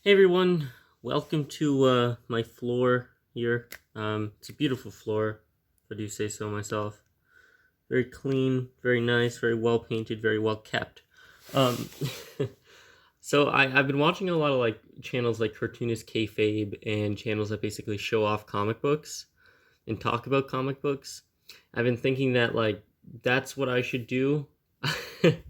Hey everyone, welcome to my floor here. It's a beautiful floor, if I do say so myself. Very clean, very nice, very well painted, very well kept. Um, so I've been watching a lot of like channels like Cartoonist Kayfabe and channels that basically show off comic books and talk about comic books. I've been thinking that like that's what I should do.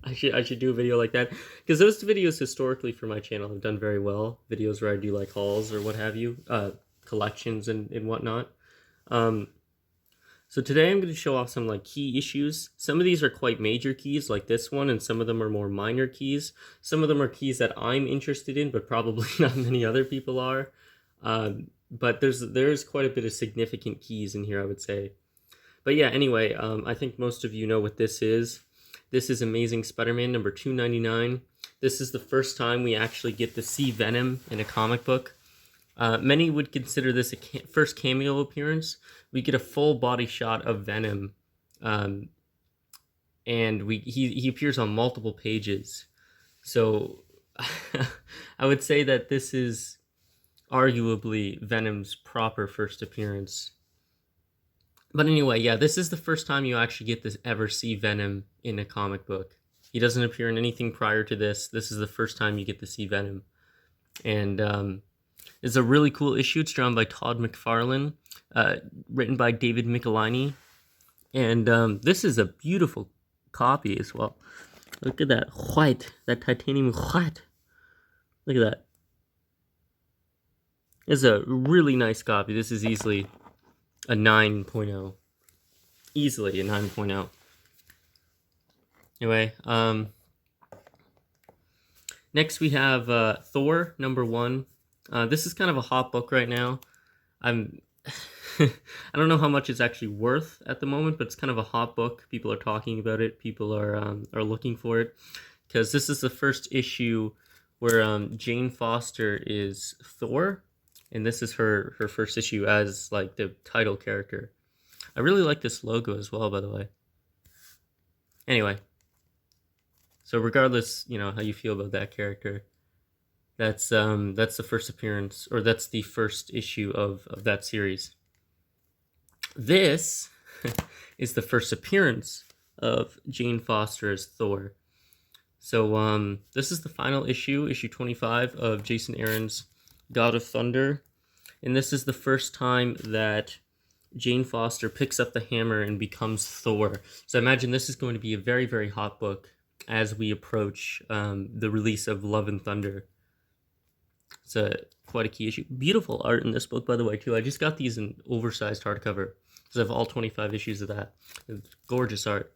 I should do a video like that because those videos historically for my channel have done very well. Videos where I do like hauls or what have you, collections and whatnot. Um, so today I'm going to show off some like key issues. Some of these are quite major keys like this one, and some of them are more minor keys. Some of them are keys that I'm interested in, but probably not many other people are. But there's quite a bit of significant keys in here, I would say. But yeah, anyway, I think most of you know what this is. This is Amazing Spider-Man number 299. This is the first time we actually get to see Venom in a comic book. Many would consider this a first cameo appearance. We get a full body shot of Venom, and he appears on multiple pages. So I would say that this is arguably Venom's proper first appearance. But anyway, yeah, this is the first time you actually get to ever see Venom in a comic book. He doesn't appear in anything prior to this. This is the first time you get to see Venom. And it's a really cool issue. It's drawn by Todd McFarlane, written by David Michelinie. And this is a beautiful copy as well. Look at that white, that titanium white. Look at that. It's a really nice copy. This is easily a 9.0. Easily a 9.0. Anyway, next we have Thor #1. This is kind of a hot book right now. I don't know how much it's actually worth at the moment, but it's kind of a hot book. People are talking about it. People are looking for it because this is the first issue where Jane Foster is Thor. And this is her first issue as, like, the title character. I really like this logo as well, by the way. Anyway. So regardless, you know, how you feel about that character, that's the first appearance, or that's the first issue of that series. This is the first appearance of Jane Foster as Thor. So, this is the final issue, issue 25 of Jason Aaron's God of Thunder, and this is the first time that Jane Foster picks up the hammer and becomes Thor. So I imagine this is going to be a very, very hot book as we approach the release of Love and Thunder. It's quite a key issue. Beautiful art in this book, by the way, too. I just got these in oversized hardcover because I have all 25 issues of that. It's gorgeous art.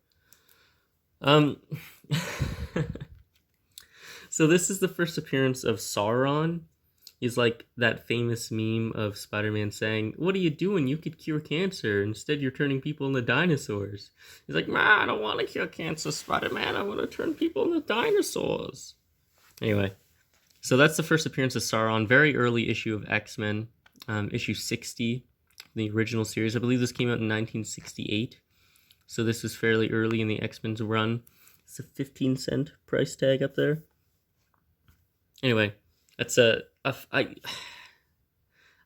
So this is the first appearance of Sauron. He's like that famous meme of Spider-Man saying, "What are you doing? You could cure cancer. Instead, you're turning people into dinosaurs." He's like, "Man, I don't want to cure cancer, Spider-Man. I want to turn people into dinosaurs." Anyway, so that's the first appearance of Sauron. Very early issue of X-Men, issue 60, the original series. I believe this came out in 1968. So this was fairly early in the X-Men's run. It's a 15-cent price tag up there. Anyway, that's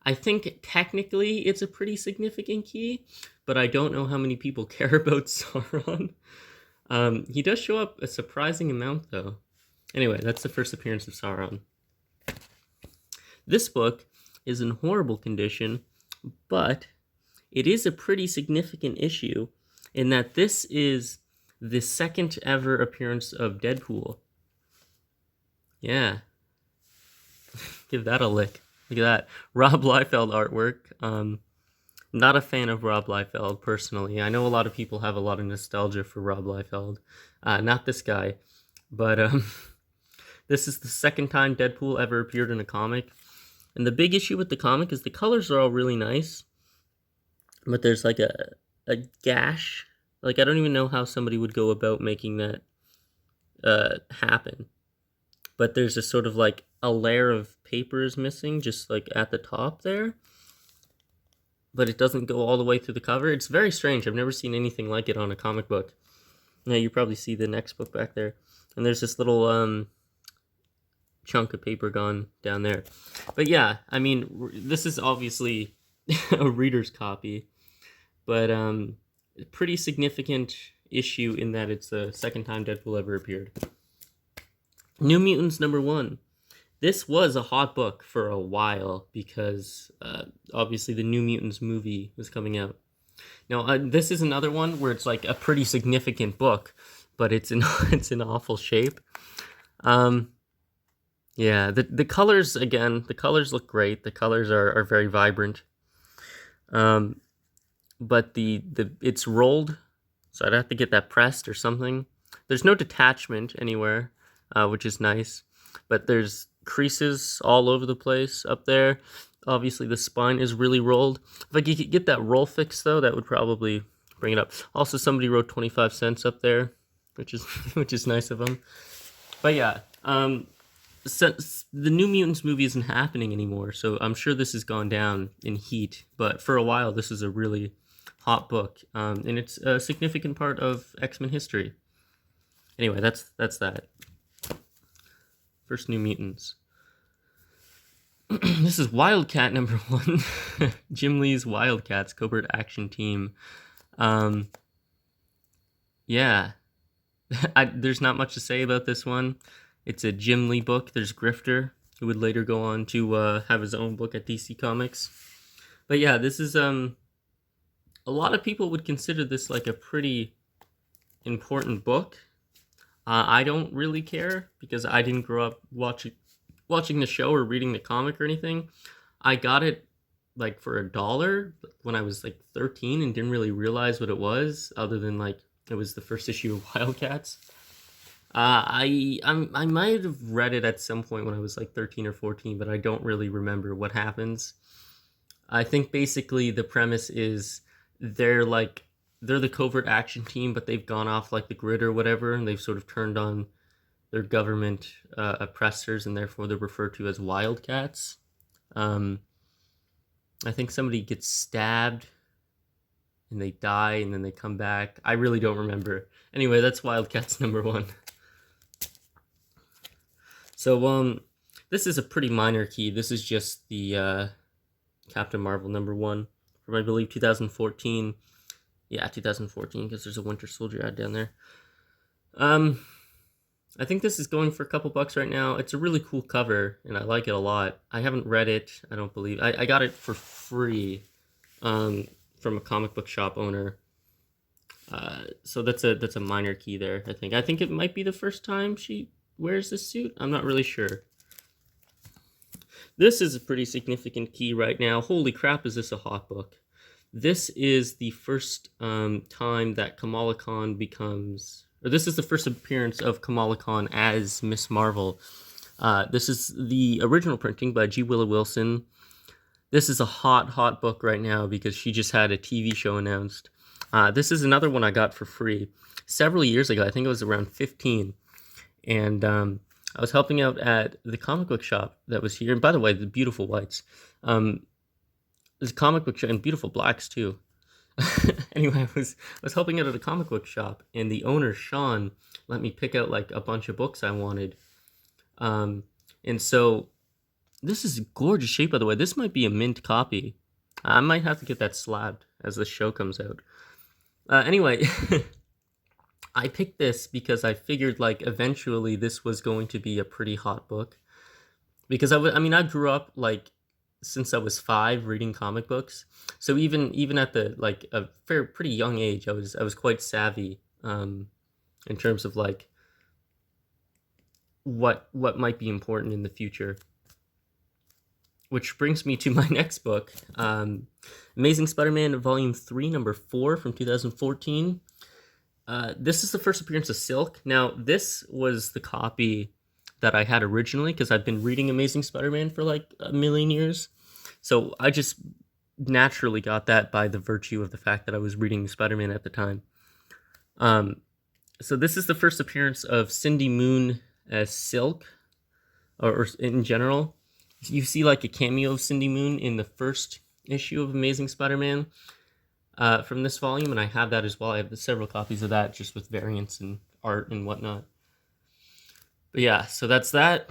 I think technically it's a pretty significant key, but I don't know how many people care about Sauron. He does show up a surprising amount, though. Anyway, that's the first appearance of Sauron. This book is in horrible condition, but it is a pretty significant issue in that this is the second ever appearance of Deadpool. Yeah. Give that a lick. Look at that. Rob Liefeld artwork. Not a fan of Rob Liefeld, personally. I know a lot of people have a lot of nostalgia for Rob Liefeld. Not this guy. But this is the second time Deadpool ever appeared in a comic. And the big issue with the comic is the colors are all really nice. But there's like a gash. Like, I don't even know how somebody would go about making that happen. But there's a sort of like a layer of paper is missing, just like at the top there. But it doesn't go all the way through the cover. It's very strange. I've never seen anything like it on a comic book. Now you probably see the next book back there. And there's this little chunk of paper gone down there. But yeah, I mean, this is obviously a reader's copy, but pretty significant issue in that it's the second time Deadpool ever appeared. New Mutants #1. This was a hot book for a while because obviously the New Mutants movie was coming out. Now, this is another one where it's like a pretty significant book, but it's in awful shape. Yeah, the colors, again, the colors look great. The colors are very vibrant. But it's rolled, so I'd have to get that pressed or something. There's no detachment anywhere, which is nice, but there's creases all over the place up there. Obviously, the spine is really rolled. If I could get that roll fixed, though, that would probably bring it up. Also, somebody wrote 25 cents up there, which is nice of them. But yeah, since the New Mutants movie isn't happening anymore, so I'm sure this has gone down in heat. But for a while, this is a really hot book, and it's a significant part of X-Men history. Anyway, that's that. First New Mutants. This is Wildcat #1. Jim Lee's Wildcats Covert Action Team. Yeah. There's not much to say about this one. It's a Jim Lee book. There's Grifter, who would later go on to have his own book at DC Comics. But yeah, this is a lot of people would consider this like a pretty important book. I don't really care because I didn't grow up watching the show or reading the comic or anything. I got it like for $1 when I was like 13 and didn't really realize what it was, other than like it was the first issue of Wildcats. I might have read it at some point when I was like 13 or 14, but I don't really remember what happens. I think basically the premise is they're the covert action team, but they've gone off like the grid or whatever, and they've sort of turned on their government oppressors, and therefore they're referred to as Wildcats. I think somebody gets stabbed, and they die, and then they come back. I really don't remember. Anyway, that's Wildcats #1. So, this is a pretty minor key. This is just the Captain Marvel #1 from, I believe, 2014. Yeah, 2014, because there's a Winter Soldier ad down there. I think this is going for a couple bucks right now. It's a really cool cover, and I like it a lot. I haven't read it, I don't believe. I got it for free from a comic book shop owner. So that's a minor key there, I think. I think it might be the first time she wears this suit. I'm not really sure. This is a pretty significant key right now. Holy crap, is this a hot book. This is the first time that Kamala Khan becomes... Or this is the first appearance of Kamala Khan as Miss Marvel. This is the original printing by G. Willow Wilson. This is a hot book right now because she just had a TV show announced. This is another one I got for free several years ago. I think it was around 15. And I was helping out at the comic book shop that was here. And by the way, the beautiful whites. There's a comic book shop and beautiful blacks too. Anyway, I was helping out at a comic book shop, and the owner, Sean, let me pick out like a bunch of books I wanted. And so this is a gorgeous shape, by the way. This might be a mint copy. I might have to get that slabbed as the show comes out. Anyway, I picked this because I figured like eventually this was going to be a pretty hot book. Because I grew up like since I was 5 reading comic books. So even at the like a pretty young age, I was quite savvy in terms of like what might be important in the future. Which brings me to my next book, Amazing Spider-Man Volume 3, number 4 from 2014. This is the first appearance of Silk. Now, this was the copy that I had originally because I've been reading Amazing Spider-Man for like a million years. So I just naturally got that by the virtue of the fact that I was reading Spider-Man at the time. So this is the first appearance of Cindy Moon as Silk, or in general. You see like a cameo of Cindy Moon in the first issue of Amazing Spider-Man from this volume, and I have that as well. I have several copies of that just with variants and art and whatnot. But yeah, so that's that.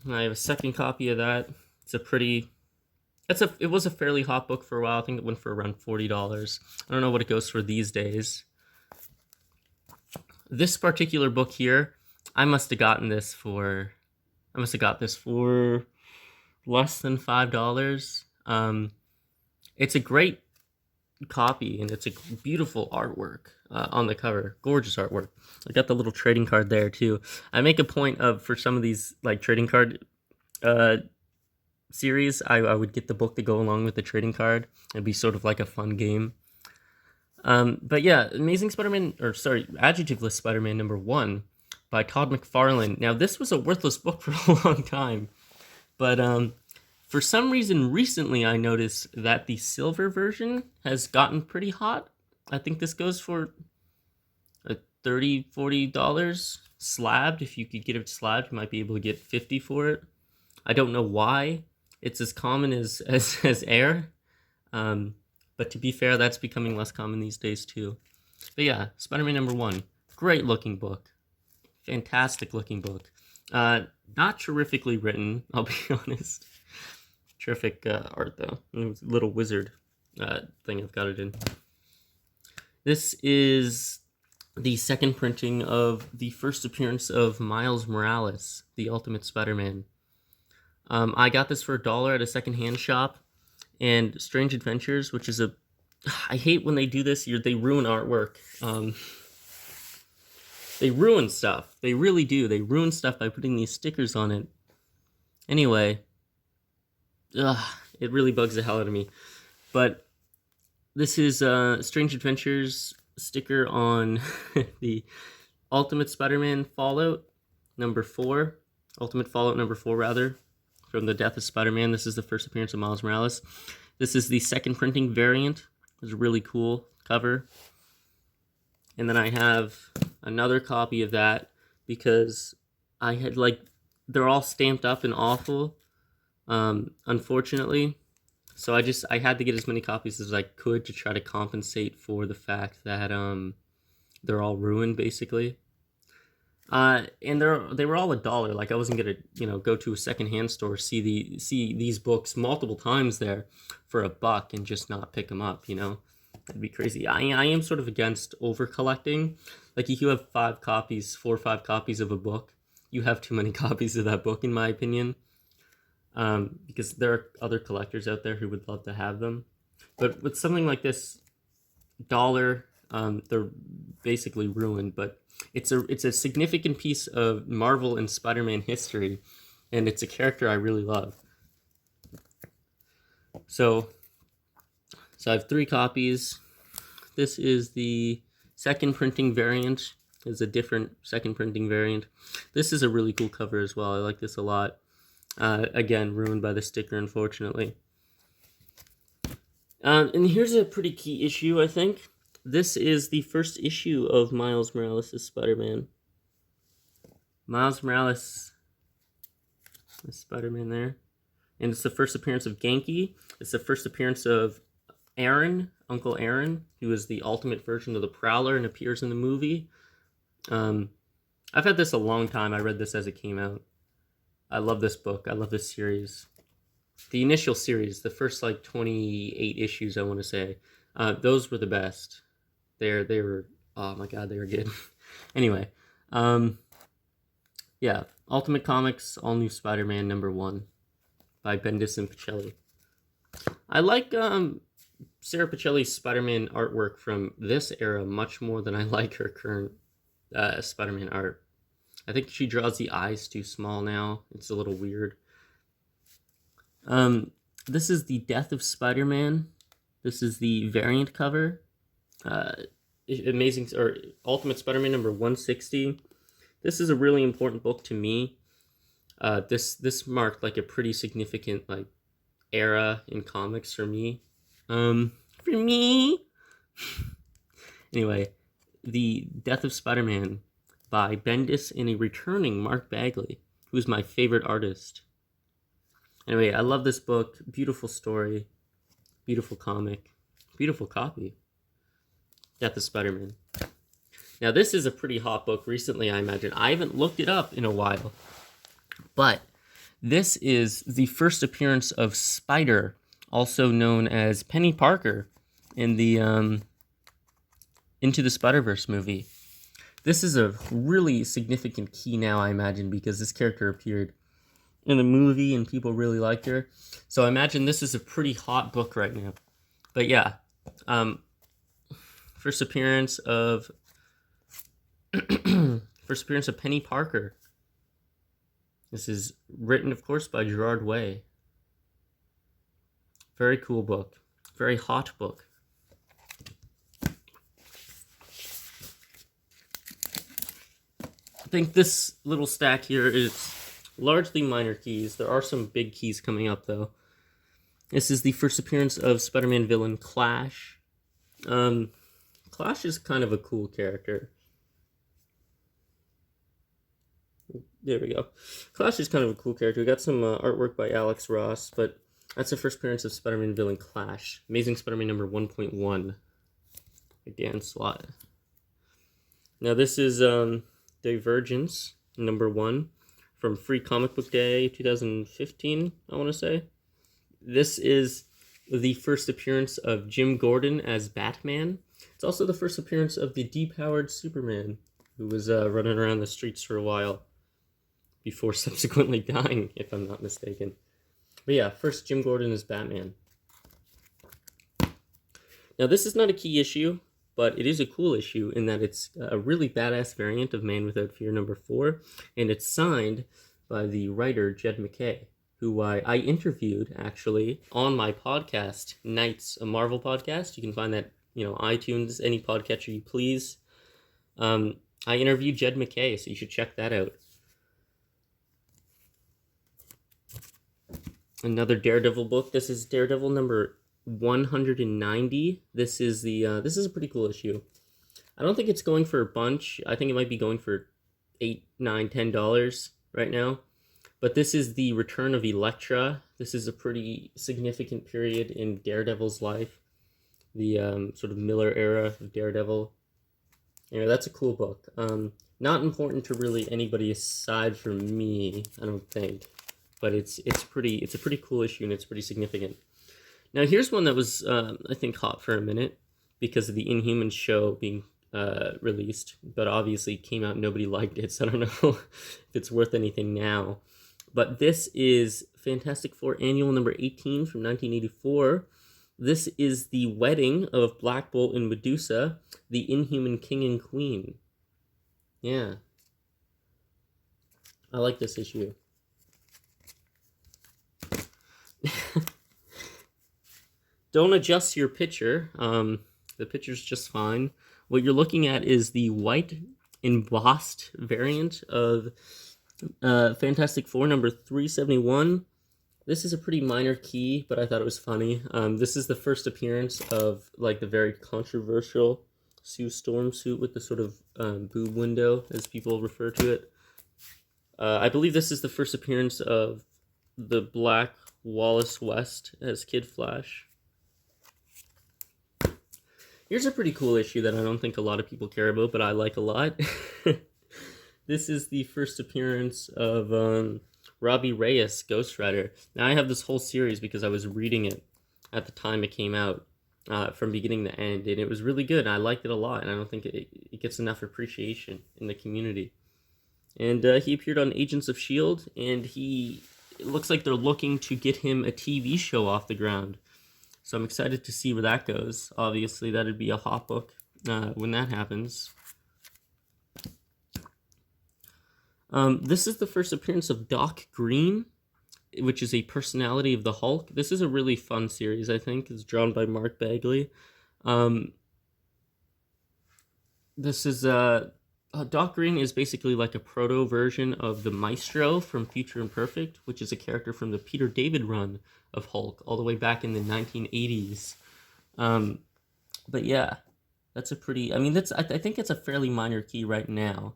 I have a second copy of that. It was a fairly hot book for a while. I think it went for around $40. I don't know what it goes for these days. This particular book here, I must have got this for less than $5. It's a great copy, and it's a beautiful artwork on the cover. Gorgeous artwork. I got the little trading card there too. I make a point of, for some of these like trading card series, I would get the book to go along with the trading card. It'd be sort of like a fun game. But yeah, Amazing Spider-Man, Adjectiveless Spider-Man #1 by Todd McFarlane. Now, this was a worthless book for a long time, but for some reason recently I noticed that the silver version has gotten pretty hot. I think this goes for $30, $40 slabbed. If you could get it slabbed, you might be able to get $50 for it. I don't know why. It's as common as air. But to be fair, that's becoming less common these days too. But yeah, Spider-Man #1. Great looking book. Fantastic looking book. Not terrifically written, I'll be honest. Terrific art though. Little wizard thing I've got it in. This is the second printing of the first appearance of Miles Morales, the Ultimate Spider-Man. I got this for $1 at a secondhand shop. And Strange Adventures, which is I hate when they do this. They ruin artwork. They ruin stuff. They really do. They ruin stuff by putting these stickers on it. Anyway, it really bugs the hell out of me. But this is Strange Adventures sticker on the Ultimate Spider-Man Fallout #4. Ultimate Fallout #4, rather. From the Death of Spider-Man. This is the first appearance of Miles Morales. This is the second printing variant. It's a really cool cover. And then I have another copy of that because I had they're all stamped up and awful, unfortunately. So I had to get as many copies as I could to try to compensate for the fact that they're all ruined basically. And they were all $1. Like, I wasn't gonna, go to a secondhand store, see these books multiple times there for $1 and just not pick them up. That'd be crazy. I am sort of against over collecting. Like, if you have 4 or 5 copies of a book, you have too many copies of that book, in my opinion. Because there are other collectors out there who would love to have them. But with something like this, $1, they're basically ruined, but it's a significant piece of Marvel and Spider-Man history, and it's a character I really love. So I have 3 copies. This is the second printing variant. It's a different second printing variant. This is a really cool cover as well. I like this a lot. Again, ruined by the sticker, unfortunately. And here's a pretty key issue, I think. This is the first issue of Miles Morales' Spider-Man. Miles Morales is Spider-Man there. And it's the first appearance of Genki. It's the first appearance of Aaron, Uncle Aaron, who is the ultimate version of the Prowler and appears in the movie. I've had this a long time. I read this as it came out. I love this book. I love this series. The initial series, the first 28 issues, I want to say, those were the best. They were, oh my god, they were good. Anyway, yeah, Ultimate Comics, All New Spider-Man #1 by Bendis and Pichelli. I like Sarah Pichelli's Spider-Man artwork from this era much more than I like her current Spider-Man art. I think she draws the eyes too small now. It's a little weird. This is the Death of Spider-Man. This is the variant cover. Ultimate Spider-Man #160. This is a really important book to me. This marked a pretty significant era in comics for me. Anyway, the Death of Spider-Man by Bendis and a returning Mark Bagley, who's my favorite artist. Anyway, I love this book. Beautiful story. Beautiful comic. Beautiful copy. Death of Spider-Man. Now, this is a pretty hot book recently, I imagine. I haven't looked it up in a while. But This is the first appearance of Spider, also known as Penny Parker, in the Into the Spider-Verse movie. This is a really significant key now, I imagine, because this character appeared in the movie and people really liked her. So I imagine this is a pretty hot book right now. But yeah, first appearance of Penny Parker. This is written, of course, by Gerard Way. Very cool book. Very hot book. I think this little stack here is largely minor keys. There are some big keys coming up, though. This is the first appearance of Spider-Man villain Clash. Clash is kind of a cool character. There we go. Clash is kind of a cool character. We got some artwork by Alex Ross, but that's the first appearance of Spider-Man villain Clash. Amazing Spider-Man number 1.1 by Dan Slott. Now this is Divergence number 1 from Free Comic Book Day 2015, I want to say. This is the first appearance of Jim Gordon as Batman. It's also the first appearance of the depowered Superman, who was running around the streets for a while before subsequently dying, if I'm not mistaken. But yeah, first Jim Gordon as Batman. Now this is not a key issue, but it is a cool issue in that it's a really badass variant of Man Without Fear number 4, and it's signed by the writer Jed MacKay, who I interviewed, actually, on my podcast, Nights, a Marvel podcast. You can find that, iTunes, any podcatcher you please. I interviewed Jed MacKay, so you should check that out. Another Daredevil book. This is Daredevil number 190. This is a pretty cool issue. I don't think it's going for a bunch. I think it might be going for $8, $9, $10 right now. But this is the return of ELEKTRA. This is a pretty significant period in Daredevil's life. The sort of Miller era of Daredevil. That's a cool book. Not important to really anybody aside from me, I don't think. But it's a pretty cool issue, and it's pretty significant. Now here's one that was I think hot for a minute because of the Inhumans show being released, but obviously came out and nobody liked it, so I don't know if it's worth anything now. But this is Fantastic Four Annual number 18 from 1984. This is the wedding of Black Bolt and Medusa, the Inhuman King and Queen. Yeah. I like this issue. Don't adjust your picture. The picture's just fine. What you're looking at is the white embossed variant of Fantastic Four number 371. This is a pretty minor key, but I thought it was funny. This is the first appearance of the very controversial Sue Storm suit with the sort of boob window, as people refer to it. I believe this is the first appearance of the Black Wallace West as Kid Flash. Here's a pretty cool issue that I don't think a lot of people care about, but I like a lot. This is the first appearance of Robbie Reyes, GHOSTRIDER. Now, I have this whole series because I was reading it at the time it came out, from beginning to end, and it was really good. I liked it a lot, and I don't think it gets enough appreciation in the community. And he appeared on Agents of S.H.I.E.L.D., and it looks like they're looking to get him a TV show off the ground. So I'm excited to see where that goes. Obviously, that'd be a hot book when that happens. This is the first appearance of Doc Green, which is a personality of the Hulk. This is a really fun series, I think. It's drawn by Mark Bagley. This is Doc Green is basically like a proto version of the Maestro from Future Imperfect, which is a character from the Peter David run of Hulk all the way back in the 1980s. But yeah, that's a pretty. I mean, I think it's a fairly minor key right now.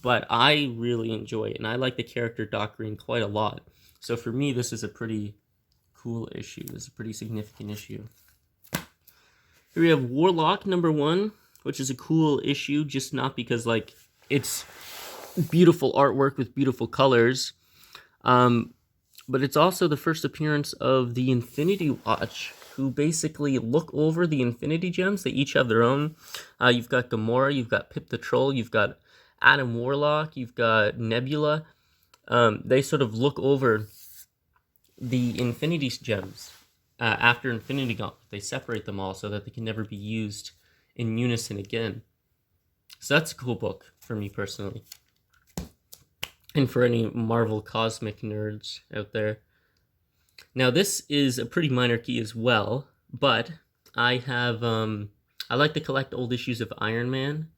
But I really enjoy it, and I like the character Doc Green quite a lot. So for me, this is a pretty cool issue. This is a pretty significant issue. Here we have Warlock number 1, which is a cool issue, just not because, it's beautiful artwork with beautiful colors. But it's also the first appearance of the Infinity Watch, who basically look over the Infinity Gems. They each have their own. You've got Gamora, you've got Pip the Troll, you've got Adam Warlock, you've got Nebula. They sort of look over the Infinity Gems after Infinity Gauntlet. They separate them all so that they can never be used in unison again. So that's a cool book for me personally. And for any Marvel cosmic nerds out there. Now this is a pretty minor key as well, but I have, I like to collect old issues of Iron Man.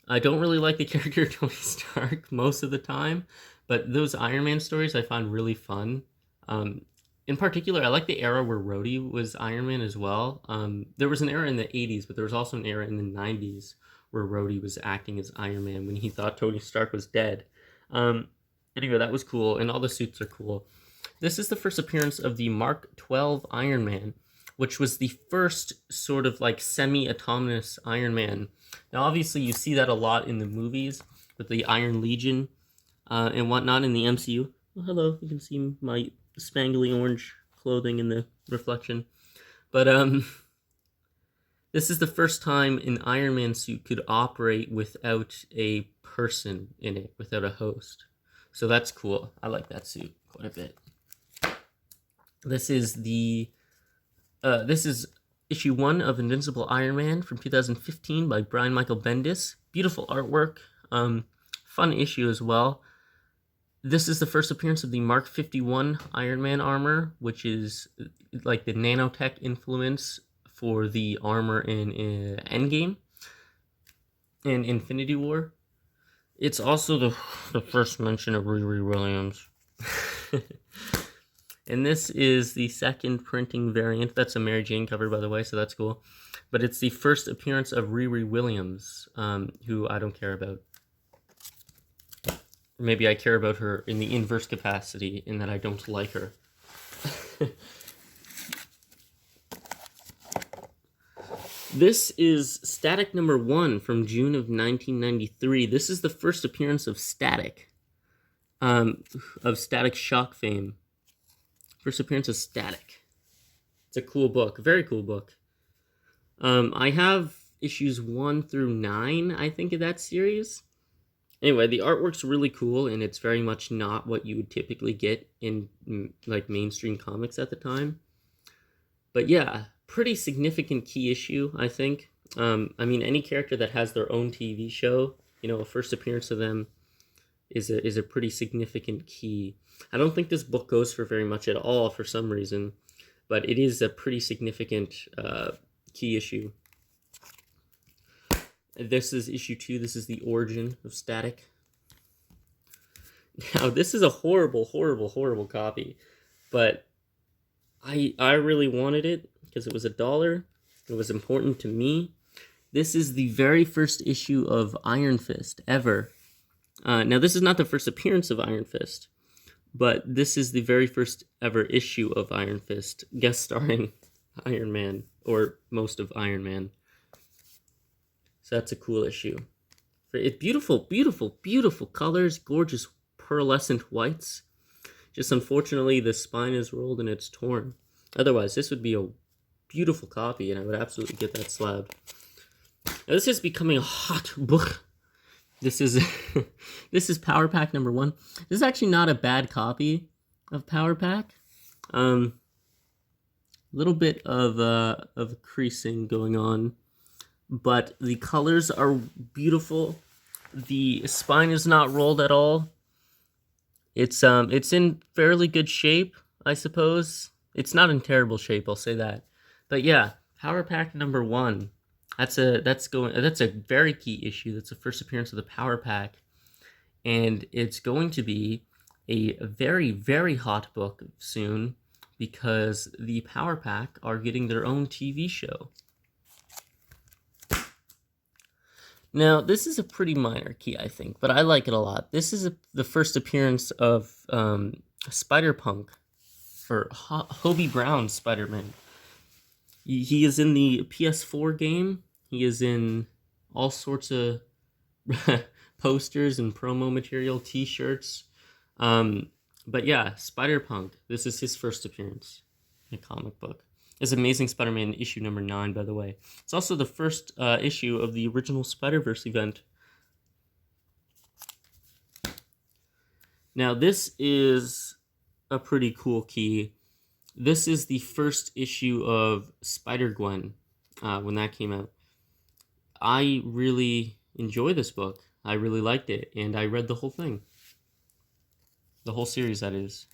I don't really like the character Tony Stark most of the time, but those Iron Man stories I find really fun. In particular, I like the era where Rhodey was Iron Man as well. There was an era in the 80s, but there was also an era in the 90s where Rhodey was acting as Iron Man when he thought Tony Stark was dead. Anyway, that was cool, and all the suits are cool. This is the first appearance of the Mark 12 Iron Man, which was the first sort of like semi-autonomous Iron Man. Now, obviously, you see that a lot in the movies with the Iron Legion and whatnot in the MCU. Oh, hello, you can see my spangly orange clothing in the reflection. But this is the first time an Iron Man suit could operate without a person in it, without a host. So that's cool. I like that suit quite a bit. This is issue 1 of Invincible Iron Man from 2015 by Brian Michael Bendis. Beautiful artwork. Fun issue as well. This is the first appearance of the Mark 51 Iron Man armor, which is like the nanotech influence for the armor in Endgame and Infinity War. It's also the first mention of Riri Williams. And this is the second printing variant. That's a Mary Jane cover, by the way, so that's cool. But it's the first appearance of Riri Williams, who I don't care about. Maybe I care about her in the inverse capacity, in that I don't like her. This is Static number 1 from June of 1993. This is the first appearance of Static Shock fame. First appearance of Static. It's a cool book, very cool book. I have issues 1 through 9, I think, of that series. Anyway, the artwork's really cool, and it's very much not what you would typically get in like mainstream comics at the time. But yeah, pretty significant key issue, I think. I mean, any character that has their own TV show, you know, a first appearance of them is a pretty significant key. I don't think this book goes for very much at all for some reason, but it is a pretty significant key issue. This is issue 2. This is the origin of Static. Now, this is a horrible, horrible, horrible copy, but I really wanted it because it was $1. It was important to me. This is the very first issue of Iron Fist ever. Now, this is not the first appearance of Iron Fist, but this is the very first ever issue of Iron Fist, guest starring Iron Man, or most of Iron Man. So that's a cool issue. It's beautiful, beautiful, beautiful colors, gorgeous pearlescent whites. Just unfortunately, the spine is rolled and it's torn. Otherwise, this would be a beautiful copy, and I would absolutely get that slab. Now, this is becoming a hot book. This is this is Power Pack number 1. This is actually not a bad copy of Power Pack. Little bit of creasing going on, but the colors are beautiful. The spine is not rolled at all. It's in fairly good shape, I suppose. It's not in terrible shape, I'll say that. But yeah, Power Pack number 1. That's a very key issue. That's the first appearance of the Power Pack, and it's going to be a very, very hot book soon because the Power Pack are getting their own TV show. Now, this is a pretty minor key, I think, but I like it a lot. This is the first appearance of Spider-Punk, or Hobie Brown's Spider-Man. He is in the PS4 game. He is in all sorts of posters and promo material, t-shirts. But yeah, Spider-Punk. This is his first appearance in a comic book. It's Amazing Spider-Man issue number 9, by the way. It's also the first issue of the original Spider-Verse event. Now, this is a pretty cool key. This is the first issue of Spider-Gwen when that came out. I really enjoy this book. I really liked it, and I read the whole thing. The whole series, that is.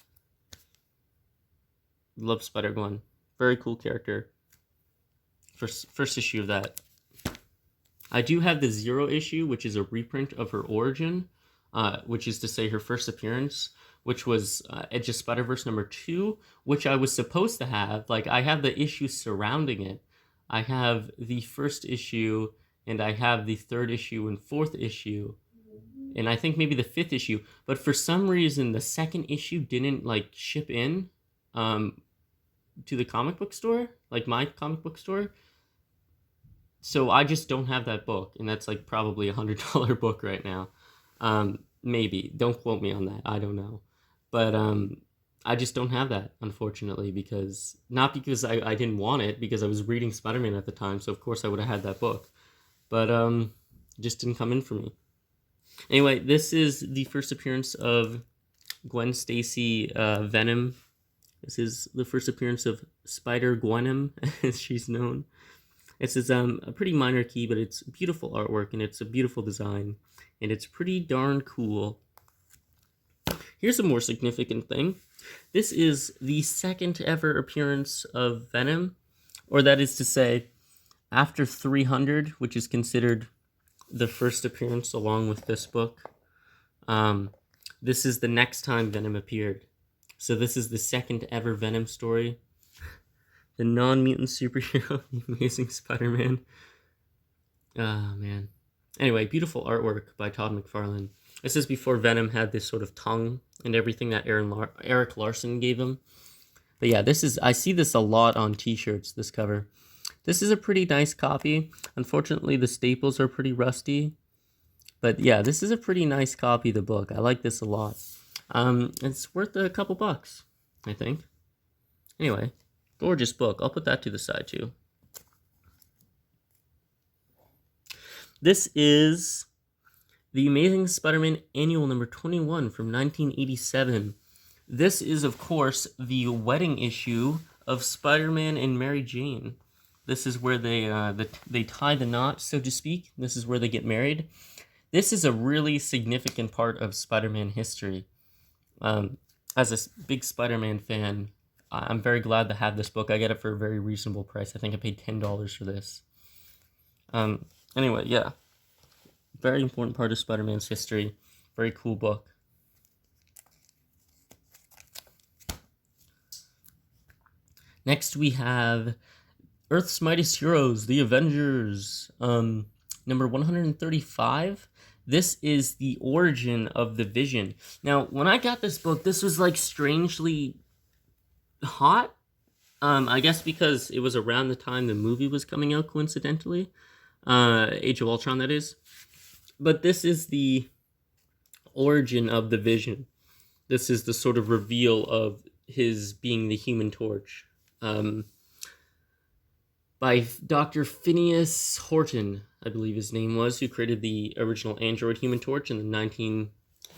Love Spider-Gwen. Very cool character. First issue of that. I do have the 0 issue, which is a reprint of her origin, which is to say her first appearance, which was Edge of Spider-Verse number 2, which I was supposed to have. Like, I have the issues surrounding it. I have the first issue, and I have the 3rd issue and 4th issue, and I think maybe the 5th issue. But for some reason, the 2nd issue didn't, like, ship in to the comic book store, like my comic book store. So I just don't have that book, and that's like probably $100 book right now. Maybe. Don't quote me on that. I don't know. But I just don't have that, unfortunately, because not because I didn't want it, because I was reading Spider-Man at the time, so of course I would have had that book. But it just didn't come in for me. Anyway, this is the first appearance of Gwen Stacy Venom. This is the first appearance of Spider-Gwenom, as she's known. This is a pretty minor key, but it's beautiful artwork, and it's a beautiful design, and it's pretty darn cool. Here's a more significant thing. This is the 2nd ever appearance of Venom, or that is to say, after 300, which is considered the first appearance along with this book. This is the next time Venom appeared. So this is the 2nd ever Venom story. The non-mutant superhero, the Amazing Spider-Man. Ah, man. Anyway, beautiful artwork by Todd McFarlane. This is before Venom had this sort of tongue and everything that Eric Larson gave him. But yeah, I see this a lot on t-shirts, this cover. This is a pretty nice copy. Unfortunately, the staples are pretty rusty. But yeah, this is a pretty nice copy of the book. I like this a lot. It's worth a couple bucks, I think. Anyway, gorgeous book. I'll put that to the side too. This is The Amazing Spider-Man Annual number 21 from 1987. This is, of course, the wedding issue of Spider-Man and Mary Jane. This is where they tie the knot, so to speak. This is where they get married. This is a really significant part of Spider-Man history. As a big Spider-Man fan, I'm very glad to have this book. I get it for a very reasonable price. I think I paid $10 for this. Anyway, yeah. Very important part of Spider-Man's history. Very cool book. Next we have Earth's Mightiest Heroes, The Avengers, number 135. This is the origin of the Vision. Now, when I got this book, this was like strangely hot. I guess because it was around the time the movie was coming out, coincidentally. Age of Ultron, that is. But this is the origin of the Vision. This is the sort of reveal of his being the Human Torch. By Dr. Phineas Horton, I believe his name was, who created the original Android Human Torch in the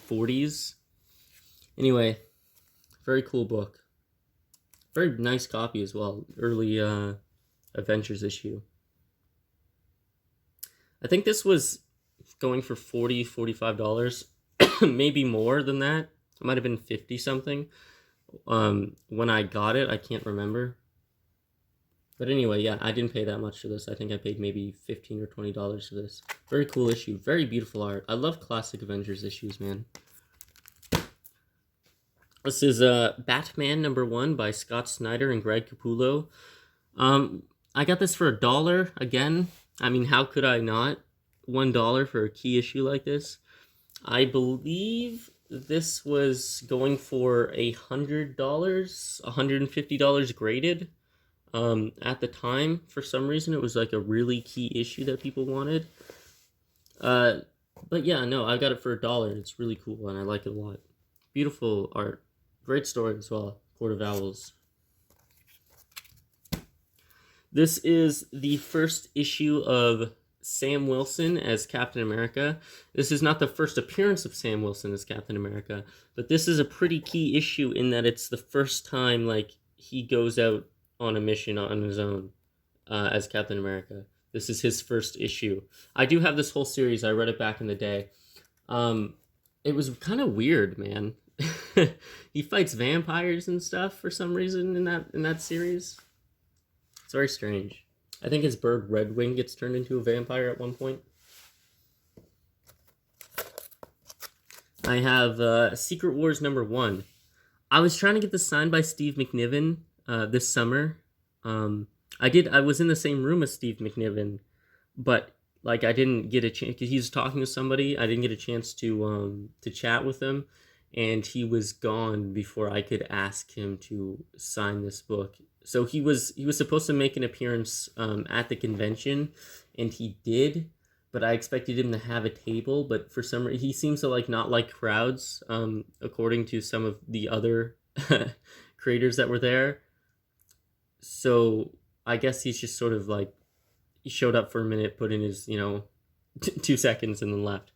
1940s. Anyway, very cool book. Very nice copy as well. Early Avengers issue. I think this was going for $40, $45. Maybe more than that. It might have been 50 something. When I got it, I can't remember. But anyway, yeah, I didn't pay that much for this. I think I paid maybe $15 or $20 for this. Very cool issue. Very beautiful art. I love classic Avengers issues, man. This is Batman number 1 by Scott Snyder and Greg Capullo. I got this for $1 again. I mean, how could I not? $1 for a key issue like this. I believe this was going for $100, $150 graded. At the time, for some reason, it was like a really key issue that people wanted. But yeah, no, I got it for $1. It's really cool, and I like it a lot. Beautiful art. Great story as well. Court of Owls. This is the first issue of Sam Wilson as Captain America. This is not the first appearance of Sam Wilson as Captain America, but this is a pretty key issue in that it's the first time like he goes out on a mission on his own as Captain America. This is his first issue. I do have this whole series. I read it back in the day. It was kind of weird, man. He fights vampires and stuff for some reason in that series. It's very strange. I think his bird Redwing gets turned into a vampire at one point. I have Secret Wars #1. I was trying to get this signed by Steve McNiven this summer. I was in the same room as Steve McNiven, but like I didn't get a chance because he was talking to somebody. I didn't get a chance to chat with him, and he was gone before I could ask him to sign this book. So he was supposed to make an appearance at the convention, and he did, but I expected him to have a table. But for some reason, he seems to not like crowds, according to some of the other creators that were there. So I guess he's just sort of he showed up for a minute, put in his 2 seconds, and then left.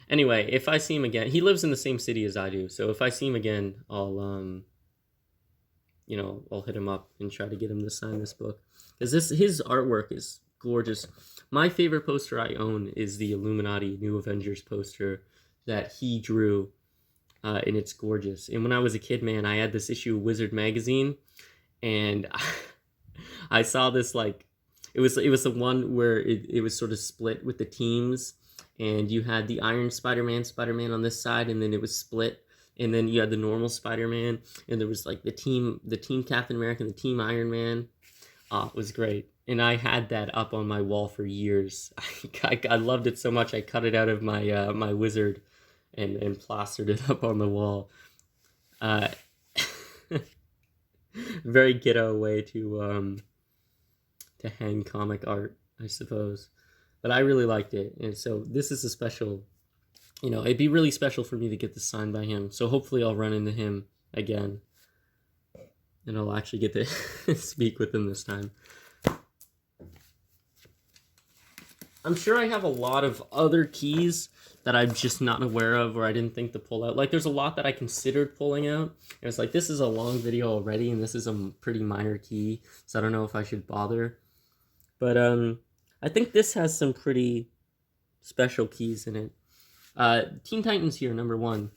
Anyway, if I see him again, he lives in the same city as I do. So if I see him again, I'll hit him up and try to get him to sign this book, because his artwork is gorgeous. My favorite poster I own is the Illuminati New Avengers poster that he drew, and it's gorgeous. And when I was a kid, man, I had this issue of Wizard magazine, and I saw this it was the one where it was sort of split with the teams, and you had the Iron Spider-Man on this side, and then it was split. And then you had the normal Spider-Man, and there was the team Captain America and the team Iron Man. It was great. And I had that up on my wall for years. I loved it so much I cut it out of my my Wizard and plastered it up on the wall. Very ghetto way to hang comic art, I suppose. But I really liked it. And so this is a special... it'd be really special for me to get this signed by him. So hopefully I'll run into him again, and I'll actually get to speak with him this time. I'm sure I have a lot of other keys that I'm just not aware of, or I didn't think to pull out. There's a lot that I considered pulling out. And it's this is a long video already, and this is a pretty minor key, so I don't know if I should bother. But I think this has some pretty special keys in it. Teen Titans here, number 21.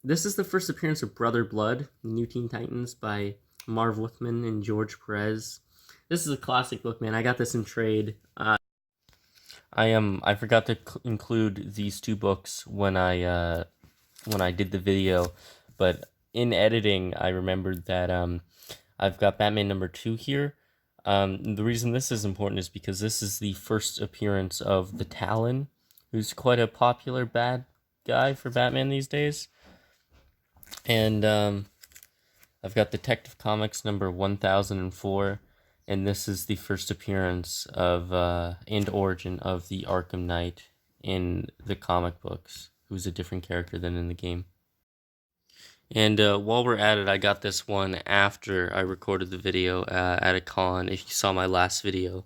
This is the first appearance of Brother Blood, the New Teen Titans by Marv Wickman and George Perez. This is a classic book, man. I got this in trade. I forgot to include these two books when I did the video, but in editing I remembered that I've got Batman #2 here. The reason this is important is because this is the first appearance of the Talon, who's quite a popular bad guy for Batman these days. And I've got Detective Comics #1004, and this is the first appearance of and origin of the Arkham Knight in the comic books, who's a different character than in the game. And while we're at it, I got this one after I recorded the video at a con. If you saw my last video,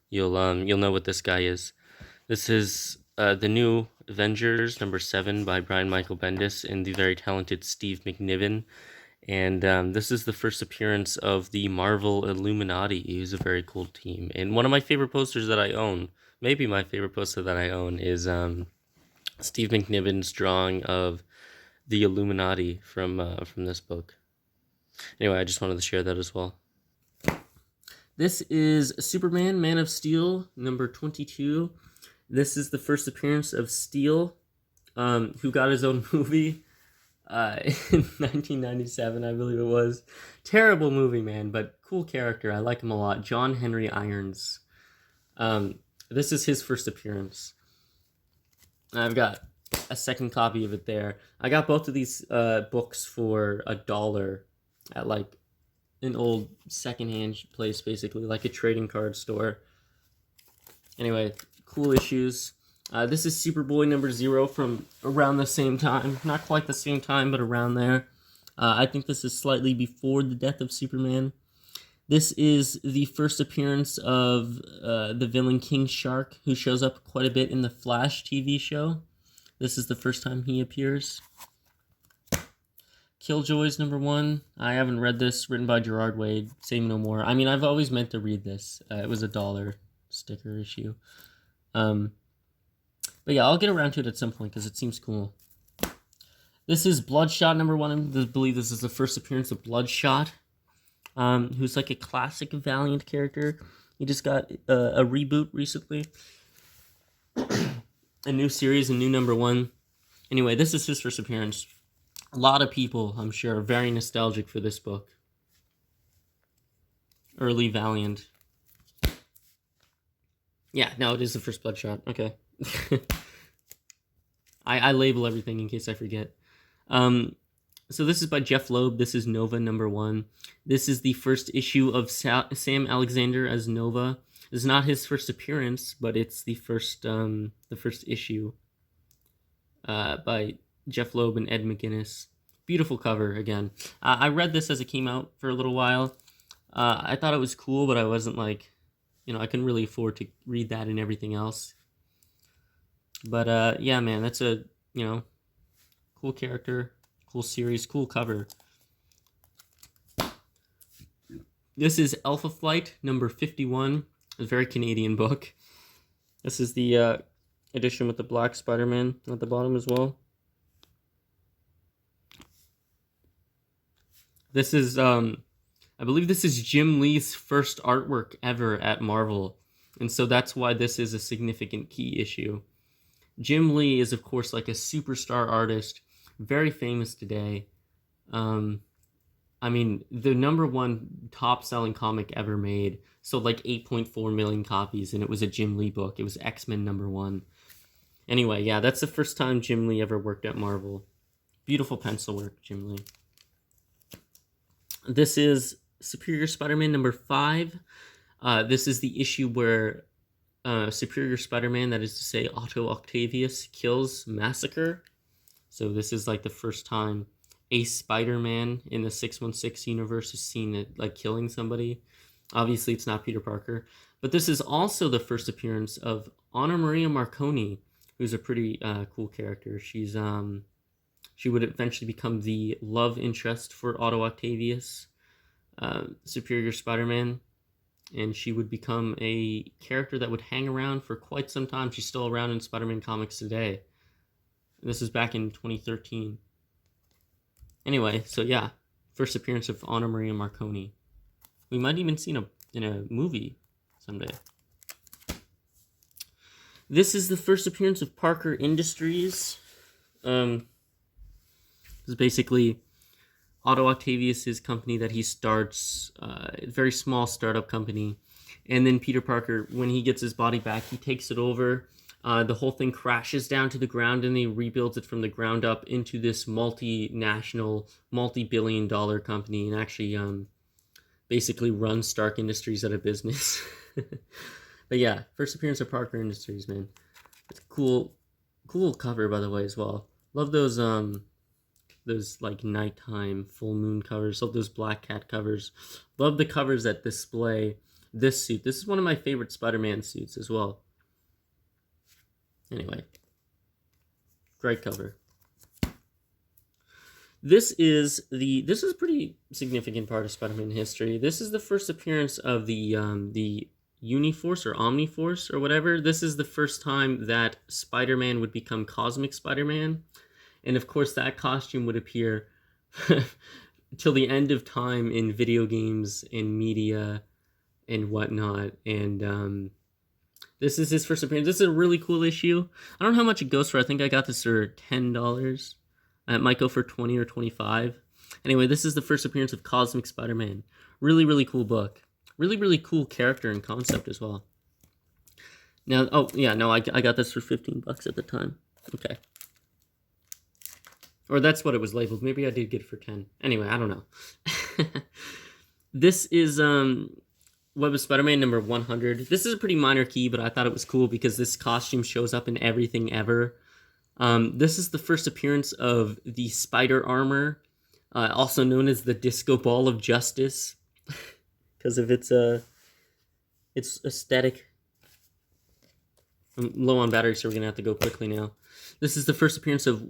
you'll know what this guy is. This is the New Avengers #7 by Brian Michael Bendis and the very talented Steve McNiven. And this is the first appearance of the Marvel Illuminati, who's a very cool team. And one of my favorite posters that I own, maybe my favorite poster that I own, is Steve McNiven's drawing of the Illuminati from this book. Anyway, I just wanted to share that as well. This is Superman, Man of Steel, #22. This is the first appearance of Steel, who got his own movie in 1997, I believe it was. Terrible movie, man, but cool character. I like him a lot. John Henry Irons. This is his first appearance. I've got a second copy of it there. I got both of these books for $1 at an old secondhand place, basically, like a trading card store. Anyway, cool issues. This is Superboy number 0 from around the same time. Not quite the same time, but around there. I think this is slightly before the death of Superman. This is the first appearance of the villain King Shark, who shows up quite a bit in the Flash TV show. This is the first time he appears. Killjoys number 1. I haven't read this, written by Gerard Way. Say no more. I mean, I've always meant to read this. It was a $1 sticker issue. But yeah, I'll get around to it at some point because it seems cool. This is Bloodshot number 1. I believe this is the first appearance of Bloodshot, who's like a classic Valiant character. He just got a reboot recently. A new series, a new number 1. Anyway, this is his first appearance. A lot of people, I'm sure, are very nostalgic for this book. Early Valiant. Yeah, no, it is the first Bloodshot. Okay. I label everything in case I forget. So this is by Jeff Loeb. This is Nova number 1. This is the first issue of Sam Alexander as Nova. This is not his first appearance, but it's the first issue by Jeff Loeb and Ed McGuinness. Beautiful cover, again. I read this as it came out for a little while. I thought it was cool, but I wasn't like, I couldn't really afford to read that and everything else. But yeah, man, that's a, cool character, cool series, cool cover. This is Alpha Flight number 51, a very Canadian book. This is the edition with the black Spider-Man at the bottom as well. This is, I believe this is Jim Lee's first artwork ever at Marvel, and so that's why this is a significant key issue. Jim Lee is, of course, like a superstar artist, very famous today. I mean, the number 1 top-selling comic ever made sold like 8.4 million copies, and it was a Jim Lee book. It was X-Men number 1. Anyway, yeah, that's the first time Jim Lee ever worked at Marvel. Beautiful pencil work, Jim Lee. This is Superior Spider-Man number 5. This is the issue where Superior Spider-Man, that is to say Otto Octavius, kills Massacre. So this is like the first time a Spider-Man in the 616 universe is seen like killing somebody. Obviously, it's not Peter Parker. But this is also the first appearance of Anna Maria Marconi, who's a pretty cool character. She's she would eventually become the love interest for Otto Octavius, Superior Spider-Man. And she would become a character that would hang around for quite some time. She's still around in Spider-Man comics today. This is back in 2013. Anyway, so yeah, first appearance of Anna Maria Marconi. We might even see in a movie someday. This is the first appearance of Parker Industries. This is basically Otto Octavius' company that he starts, a very small startup company. And then Peter Parker, when he gets his body back, he takes it over. The whole thing crashes down to the ground, and he rebuilds it from the ground up into this multinational, multi-billion-dollar company, and actually basically runs Stark Industries out of business. But yeah, first appearance of Parker Industries, man. It's cool cover, by the way, as well. Love those like nighttime full moon covers. Love those Black Cat covers. Love the covers that display this suit. This is one of my favorite Spider-Man suits as well. Anyway, great cover. This is a pretty significant part of Spider-Man history. This is the first appearance of the Uniforce or Omniforce or whatever. This is the first time that Spider-Man would become Cosmic Spider-Man. And of course, that costume would appear till the end of time in video games and media and whatnot. And this is his first appearance. This is a really cool issue. I don't know how much it goes for. I think I got this for $10. It might go for $20 or $25. Anyway, this is the first appearance of Cosmic Spider-Man. Really, really cool book. Really, really cool character and concept as well. Now, oh yeah, no, I got this for $15 at the time. Okay. Or that's what it was labeled. Maybe I did get it for 10. Anyway, I don't know. This is Web of Spider-Man number 100. This is a pretty minor key, but I thought it was cool because this costume shows up in everything ever. This is the first appearance of the Spider Armor, also known as the Disco Ball of Justice, because of its aesthetic. I'm low on battery, so we're gonna have to go quickly now. This is the first appearance of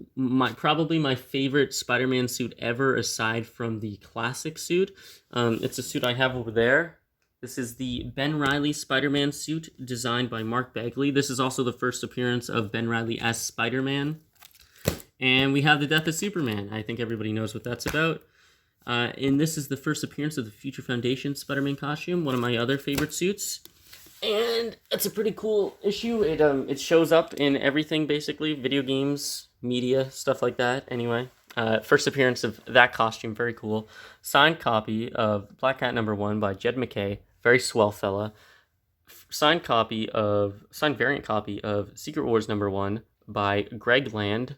probably my favorite Spider-Man suit ever, aside from the classic suit. It's a suit I have over there. This is the Ben Reilly Spider-Man suit designed by Mark Bagley. This is also the first appearance of Ben Reilly as Spider-Man. And we have the death of Superman. I think everybody knows what that's about. And this is the first appearance of the Future Foundation Spider-Man costume, one of my other favorite suits. And it's a pretty cool issue. It shows up in everything, basically. Video games, media, stuff like that. Anyway, first appearance of that costume, very cool. Signed copy of Black Cat #1 by Jed MacKay. Very swell fella. Signed variant copy of Secret Wars #1 by Greg Land,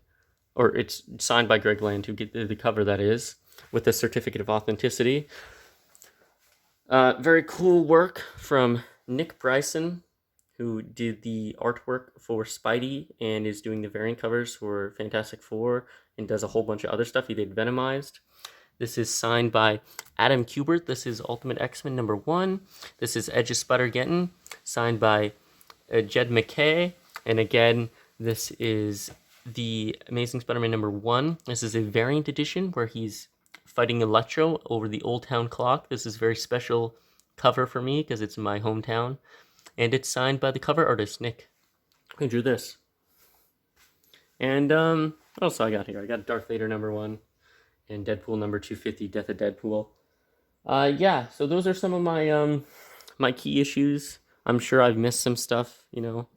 or it's signed by Greg Land, who get the cover, that is, with a certificate of authenticity. Very cool work from Nick Brisson, who did the artwork for Spidey and is doing the variant covers for Fantastic Four and does a whole bunch of other stuff. He did Venomized. This is signed by Adam Kubert. This is Ultimate X-Men #1. This is Edge of Spider-Geddon, signed by Jed MacKay. And again, this is the Amazing Spider-Man #1. This is a variant edition where he's fighting ELEKTRA over the Old Town Clock. This is a very special cover for me because it's in my hometown. And it's signed by the cover artist, Nick, who drew this. And what else I got here? I got Darth Vader #1. And Deadpool #250, Death of Deadpool. Yeah, so those are some of my my key issues. I'm sure I've missed some stuff, you know.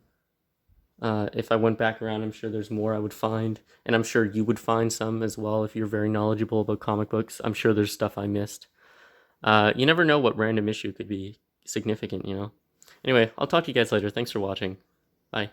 If I went back around, I'm sure there's more I would find. And I'm sure you would find some as well if you're very knowledgeable about comic books. I'm sure there's stuff I missed. You never know what random issue could be significant, you know. Anyway, I'll talk to you guys later. Thanks for watching. Bye.